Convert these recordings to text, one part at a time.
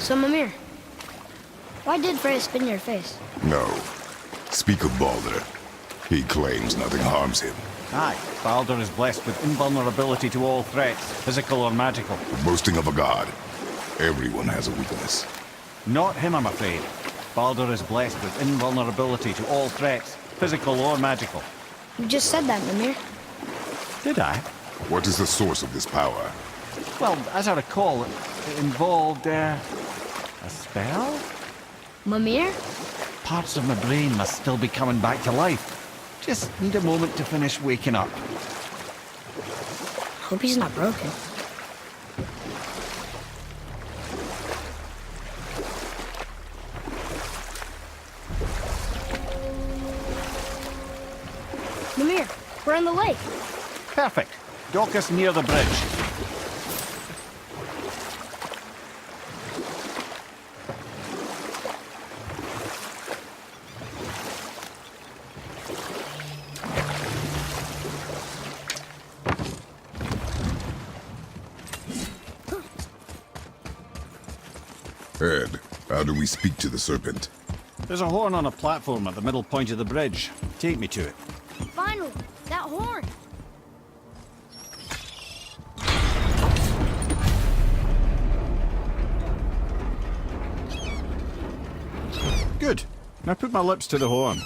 So, Mimir, why did Freya spit in your face? No. Speak of Baldur. He claims nothing harms him. Aye, Baldur is blessed with invulnerability to all threats, physical or magical. The boasting of a god. Everyone has a weakness. Not him, I'm afraid. Baldur is blessed with invulnerability to all threats, physical or magical. You just said that, Mimir. Did I? What is the source of this power? Well, as I recall, it involved, a spell? Mimir? Parts of my brain must still be coming back to life. Just need a moment to finish waking up. Hope he's not broken. Mimir, we're on the lake. Perfect. Dock us near the bridge. Ed, how do we speak to the serpent? There's a horn on a platform at the middle point of the bridge. Take me to it. Finally, that horn. Good. Now put my lips to the horn.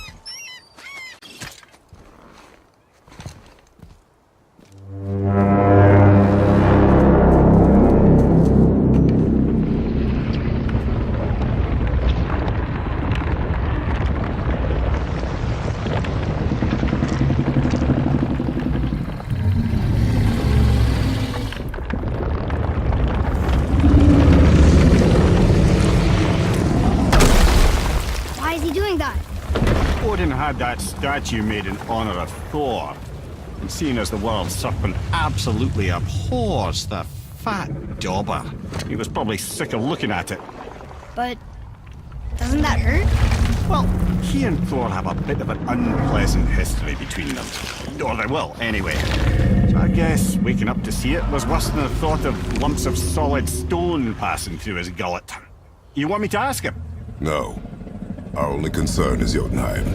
Why is he doing that? Odin had that statue made in honor of Thor. And seeing as the world serpent absolutely abhors the fat dauber, he was probably sick of looking at it. But doesn't that hurt? Well, he and Thor have a bit of an unpleasant history between them. Or they will, anyway. So I guess waking up to see it was worse than the thought of lumps of solid stone passing through his gullet. You want me to ask him? No. Our only concern is Jotunheim.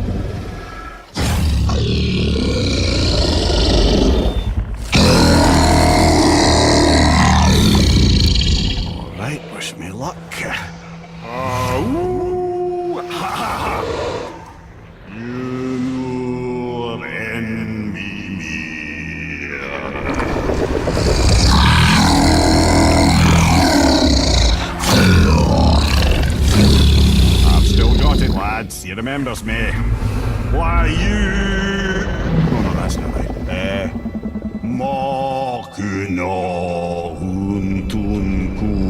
All right, wish me luck. Ooh, ha, ha, ha. You and me. I've still got it, lads. He remembers me. Why, you... Oh, no, that's not right. Makuna huntun kun.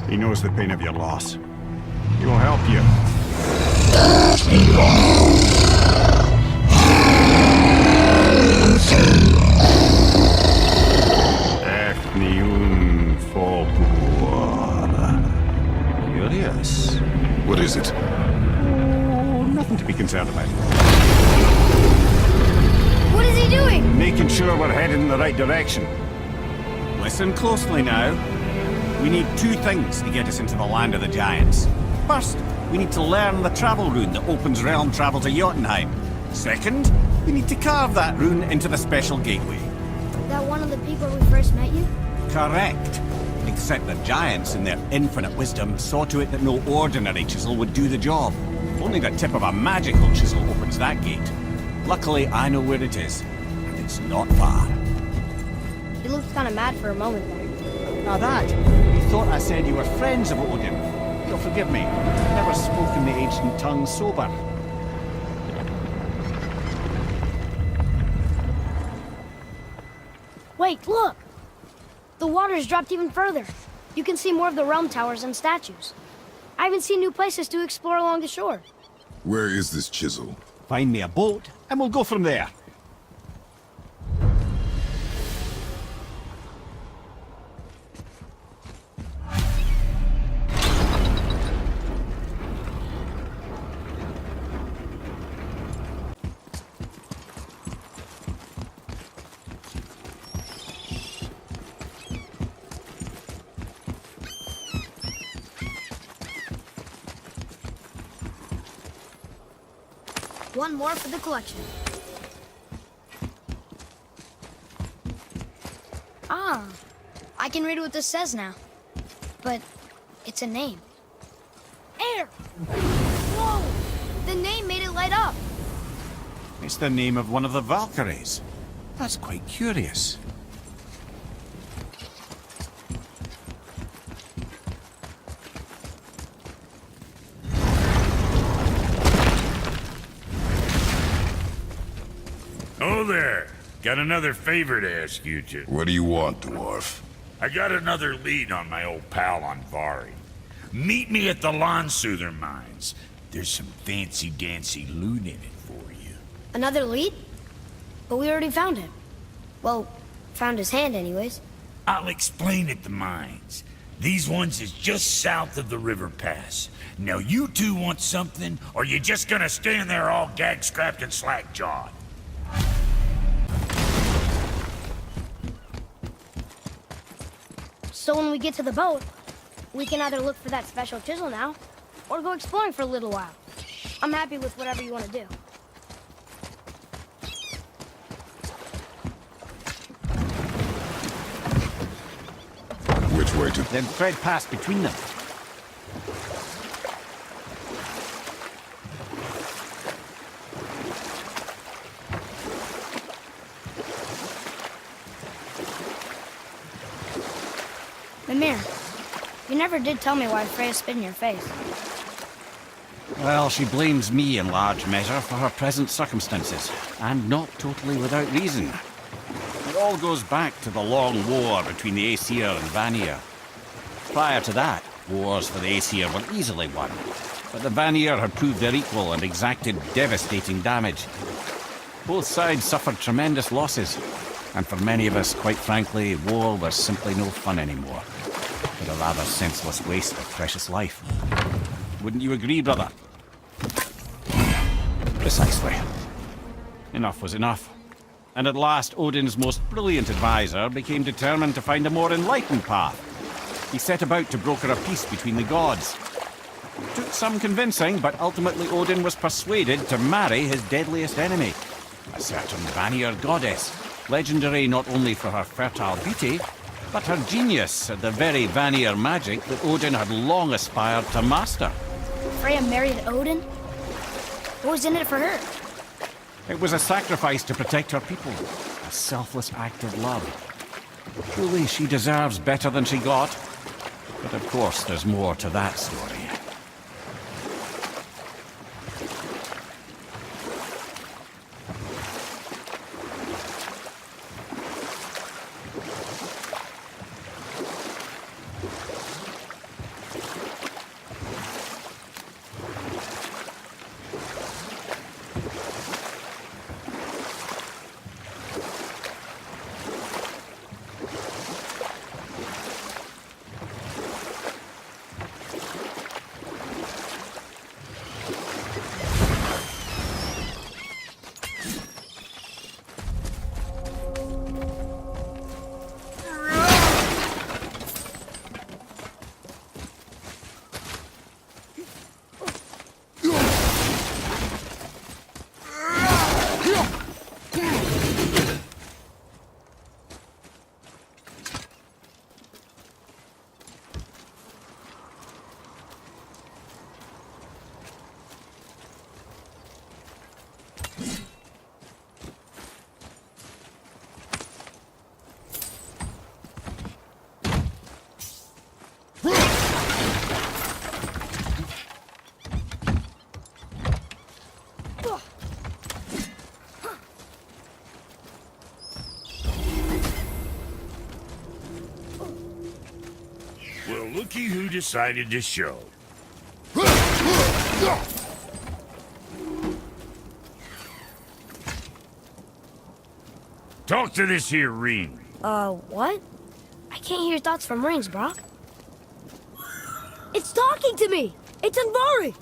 He knows the pain of your loss. He will help you. Curious. What is it? Oh, nothing to be concerned about. What is he doing? Making sure we're headed in the right direction. Listen closely now. We need two things to get us into the land of the giants. First, we need to learn the travel rune that opens realm travel to Jotunheim. Second, we need to carve that rune into the special gateway. That one of the people we first met you? Correct. Except the giants, in their infinite wisdom, saw to it that no ordinary chisel would do the job. Only the tip of a magical chisel opens that gate. Luckily, I know where it is, and it's not far. You looked kind of mad for a moment there. Now that, you thought I said you were friends of Odin. You'll forgive me. I've never spoken the ancient tongue sober. Wait, look! The water's dropped even further. You can see more of the realm towers and statues. I even see new places to explore along the shore. Where is this chisel? Find me a boat, and we'll go from there. One more for the collection. Ah, I can read what this says now. But it's a name. Air! Whoa! The name made it light up. It's the name of one of the Valkyries. That's quite curious. Oh there! Got another favor to ask you two. What do you want, dwarf? I got another lead on my old pal on Vari. Meet me at the Lawn Soother Mines. There's some fancy-dancy loot in it for you. Another lead? But we already found him. Well, found his hand anyways. I'll explain at the mines. These ones is just south of the river pass. Now you two want something, or you just gonna stand there all gag-scrapped and slack-jawed? So when we get to the boat, we can either look for that special chisel now, or go exploring for a little while. I'm happy with whatever you want to do. Which way to... Then thread past between them. Mimir, you never did tell me why Freya spit in your face. Well, she blames me in large measure for her present circumstances, and not totally without reason. It all goes back to the long war between the Aesir and Vanir. Prior to that, wars for the Aesir were easily won, but the Vanir had proved their equal and exacted devastating damage. Both sides suffered tremendous losses, and for many of us, quite frankly, war was simply no fun anymore, but a rather senseless waste of precious life. Wouldn't you agree, brother? Precisely. Enough was enough. And at last, Odin's most brilliant advisor became determined to find a more enlightened path. He set about to broker a peace between the gods. Took some convincing, but ultimately Odin was persuaded to marry his deadliest enemy, a certain Vanir goddess, legendary not only for her fertile beauty, but her genius at the very Vanir magic that Odin had long aspired to master. Freya married Odin? What was in it for her? It was a sacrifice to protect her people, a selfless act of love. Truly, she deserves better than she got. But of course, there's more to that story. Well, looky who decided to show. Talk to this here ring. What? I can't hear thoughts from rings, Brock. It's talking to me! It's Anvari!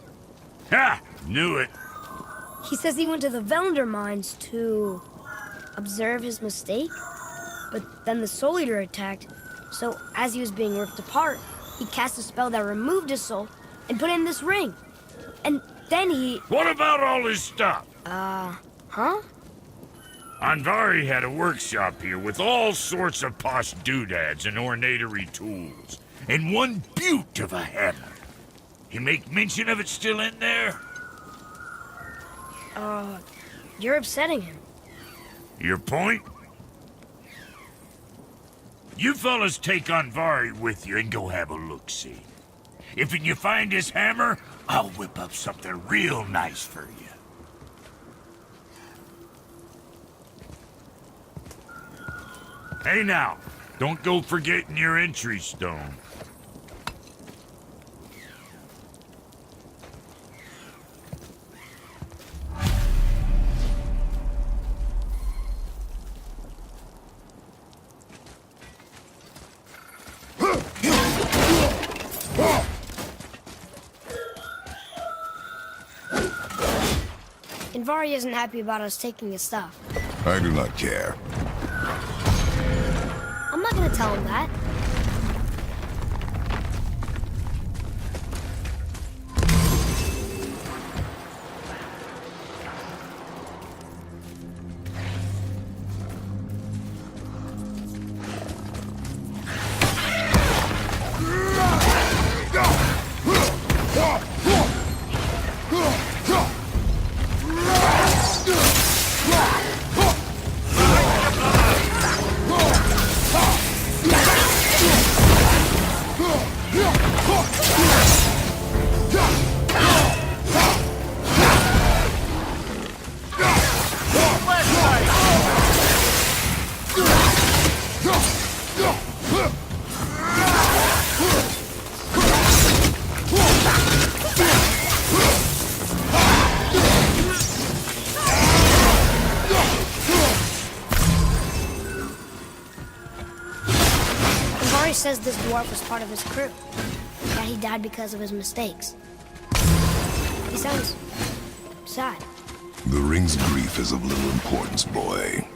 Ha! Knew it. He says he went to the Velnder mines to observe his mistake, but then the Soul Eater attacked, so as he was being ripped apart, he cast a spell that removed his soul and put it in this ring. And then he... What about all his stuff? Huh? Anvari had a workshop here with all sorts of posh doodads and ornatery tools. And one beaut of a hammer. You make mention of it still in there? You're upsetting him. Your point? You fellas take Anvari with you and go have a look-see. If you find his hammer, I'll whip up something real nice for you. Hey now, don't go forgetting your entry stone. Invari isn't happy about us taking his stuff. I do not care. I'm not gonna tell him that. Says this dwarf was part of his crew. That he died because of his mistakes. He sounds sad. The ring's grief is of little importance, boy.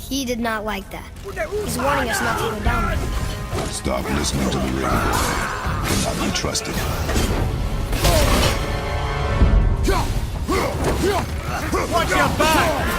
He did not like that. He's warning us not to go down there. Stop listening to the ring, boy. Cannot be trusted. Watch your back!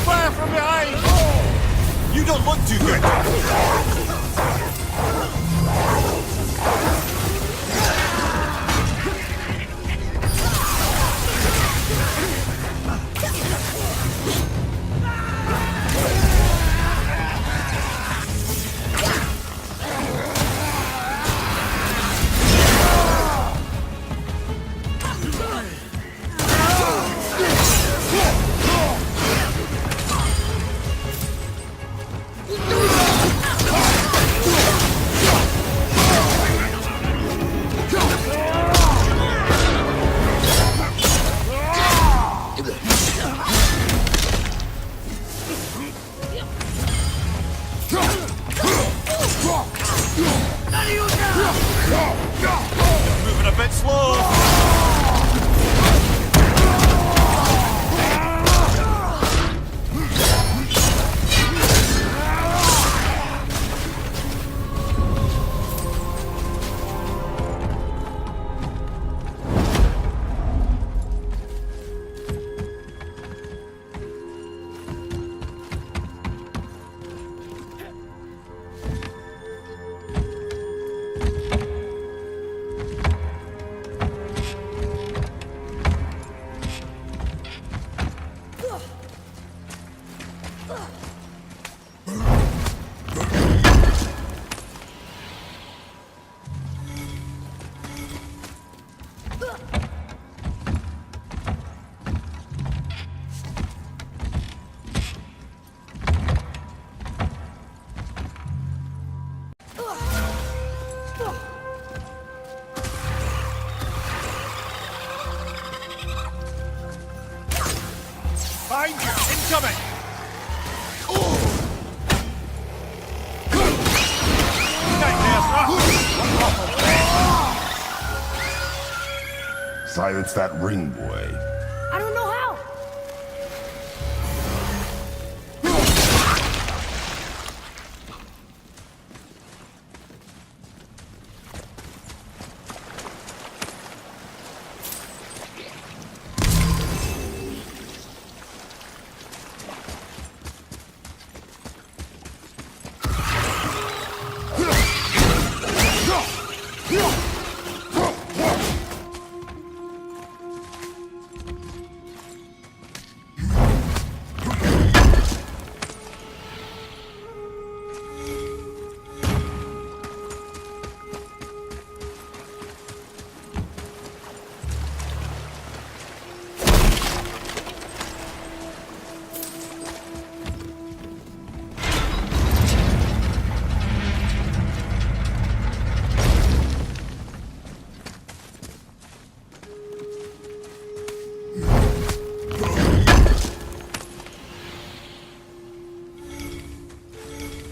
Fire from behind! You don't look too good. Moving a bit slow. Behind you! Incoming! Silence that ring, boy. I don't know how.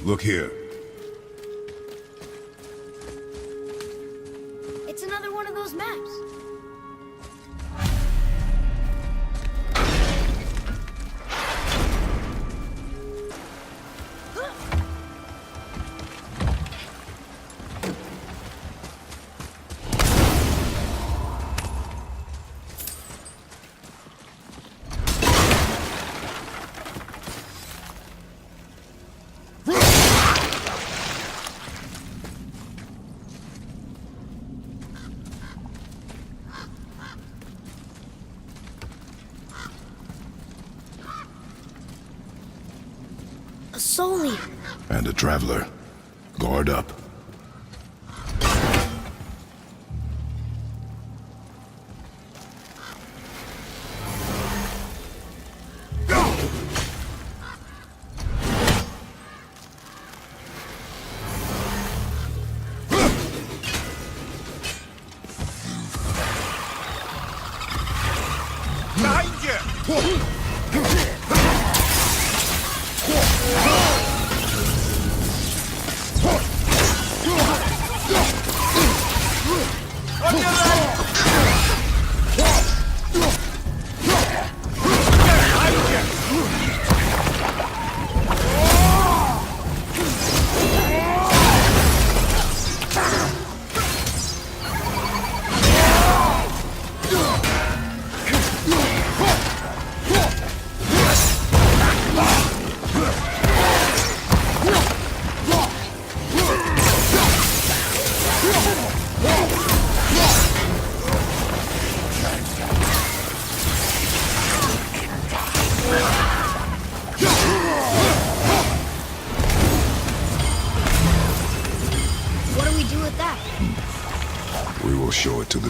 Look here. It's another one of those maps. A soul leader. And a traveler. Guard up. Behind you! On your right! What do we do with that? We will show it to the...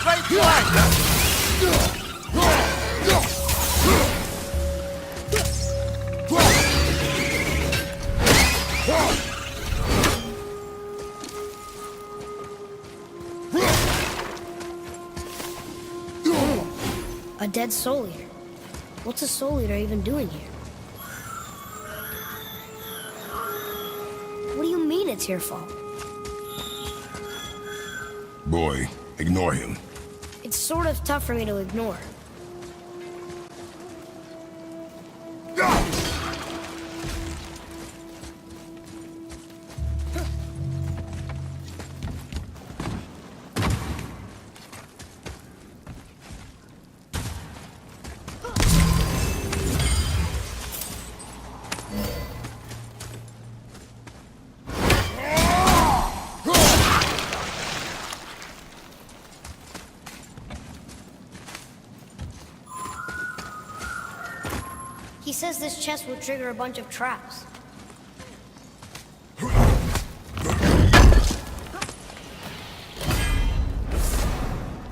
Right flank! A dead soul eater. What's a soul eater even doing here? What do you mean it's your fault? Boy, ignore him. It's sort of tough for me to ignore. He says this chest will trigger a bunch of traps.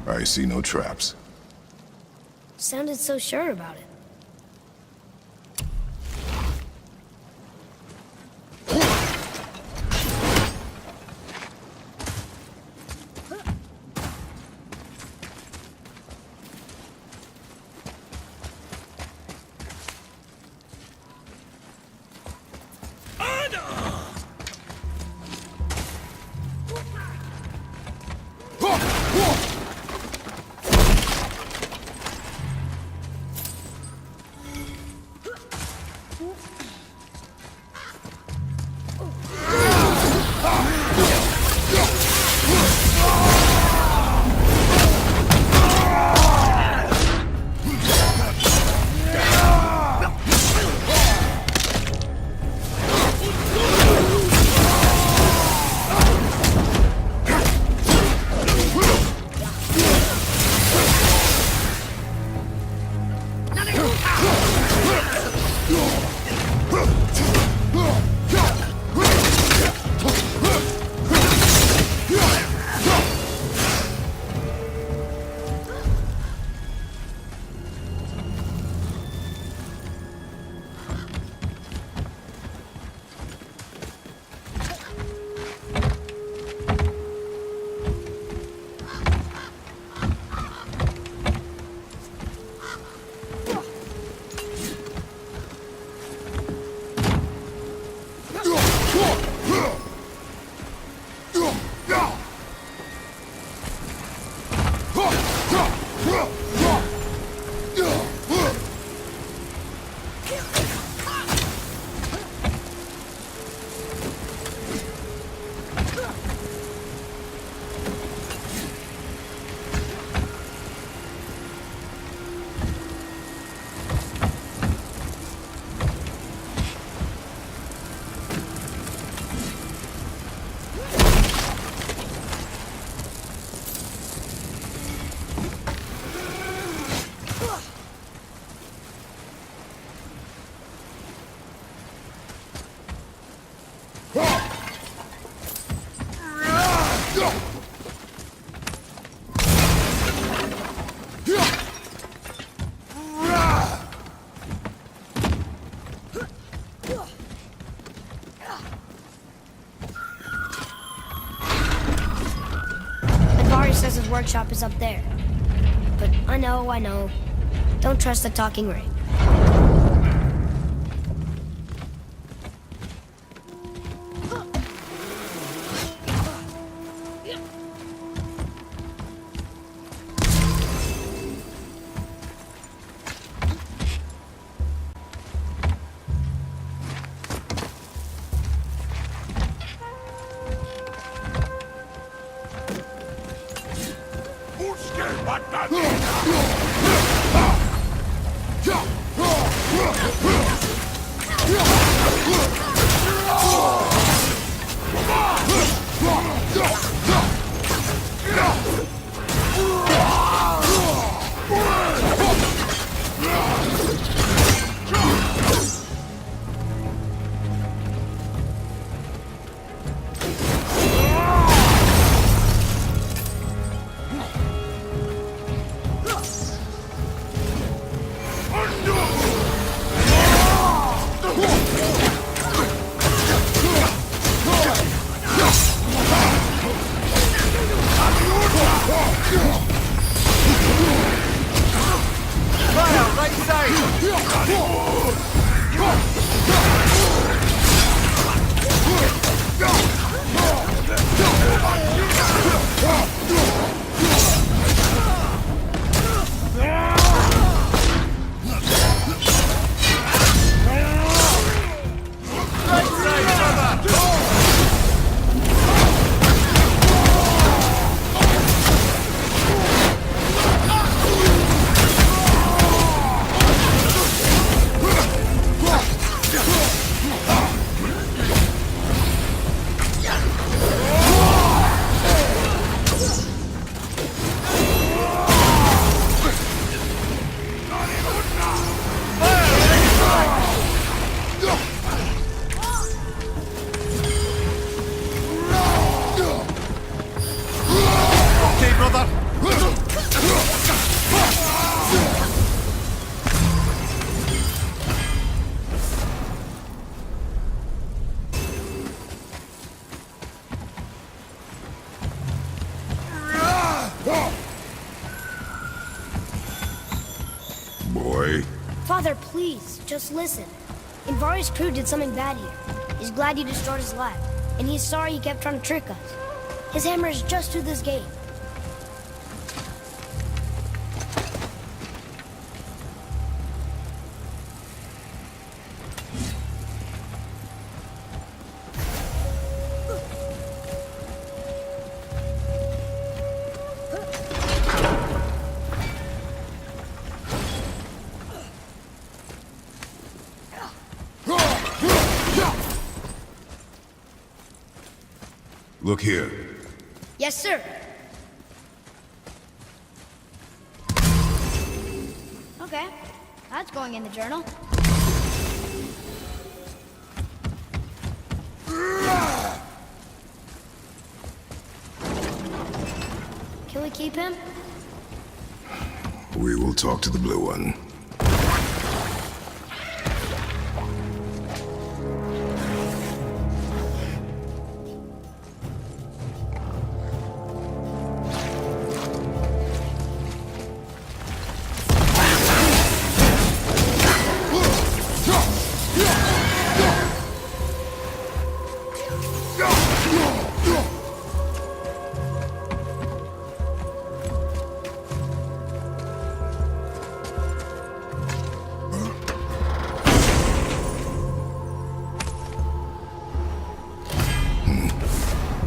I see no traps. Sounded so sure about it. Says his workshop is up there. But I know. Don't trust the talking ring. Muskeln, was das? Father, please, just listen. Invari's crew did something bad here. He's glad you destroyed his lab, and he's sorry he kept trying to trick us. His hammer is just through this gate. Look here. Yes, sir. Okay, that's going in the journal. Can we keep him? We will talk to the blue one.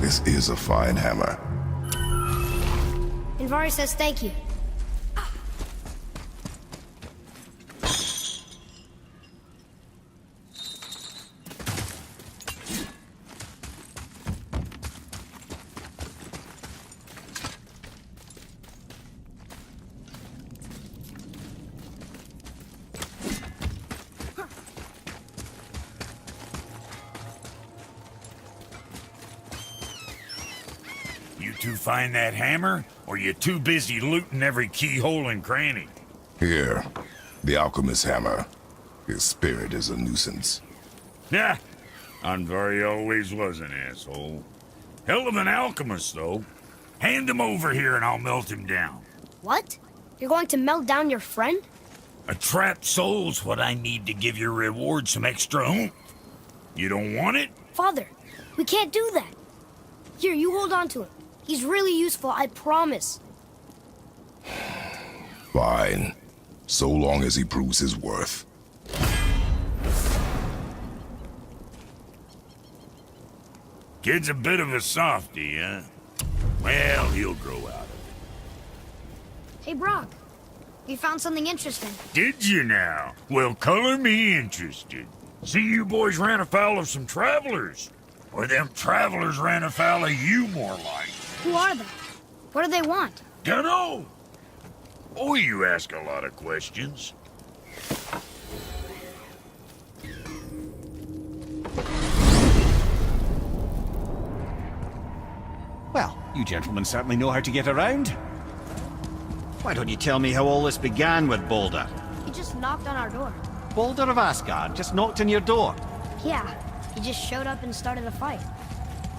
This is a fine hammer. Invari says thank you. You two find that hammer, or you too busy looting every keyhole and cranny? Here, the alchemist's hammer. His spirit is a nuisance. Nah, Anvari always was an asshole. Hell of an alchemist, though. Hand him over here and I'll melt him down. What? You're going to melt down your friend? A trapped soul's what I need to give your reward some extra oomph. You don't want it? Father, we can't do that. Here, you hold on to him. He's really useful, I promise. Fine. So long as he proves his worth. Kid's a bit of a softy, huh? Well, he'll grow out of it. Hey, Brock. We found something interesting. Did you now? Well, color me interested. See, you boys ran afoul of some travelers. Or them travelers ran afoul of you, more like. Who are they? What do they want? Dunno. Oh, you ask a lot of questions. Well, you gentlemen certainly know how to get around. Why don't you tell me how all this began with Boulder? He just knocked on our door. Boulder of Asgard just knocked on your door. Yeah, he just showed up and started a fight.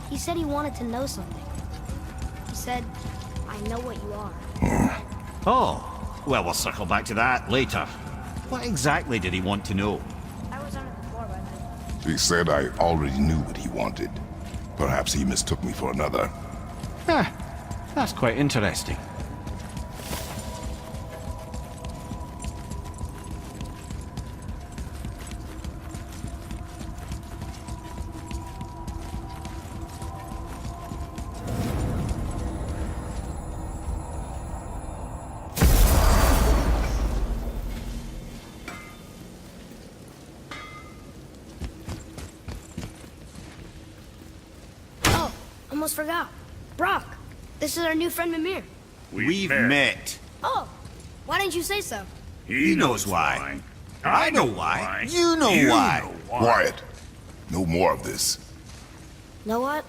He said he wanted to know something. He said, I know what you are. Oh, well, we'll circle back to that later. What exactly did he want to know? I was on it before by then. He said I already knew what he wanted. Perhaps he mistook me for another. That's quite interesting. Almost forgot. Brock, this is our new friend Mimir. We've met. Oh, why didn't you say so? He knows why. I know why. You know why. Quiet. No more of this. Know what?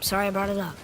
Sorry I brought it up.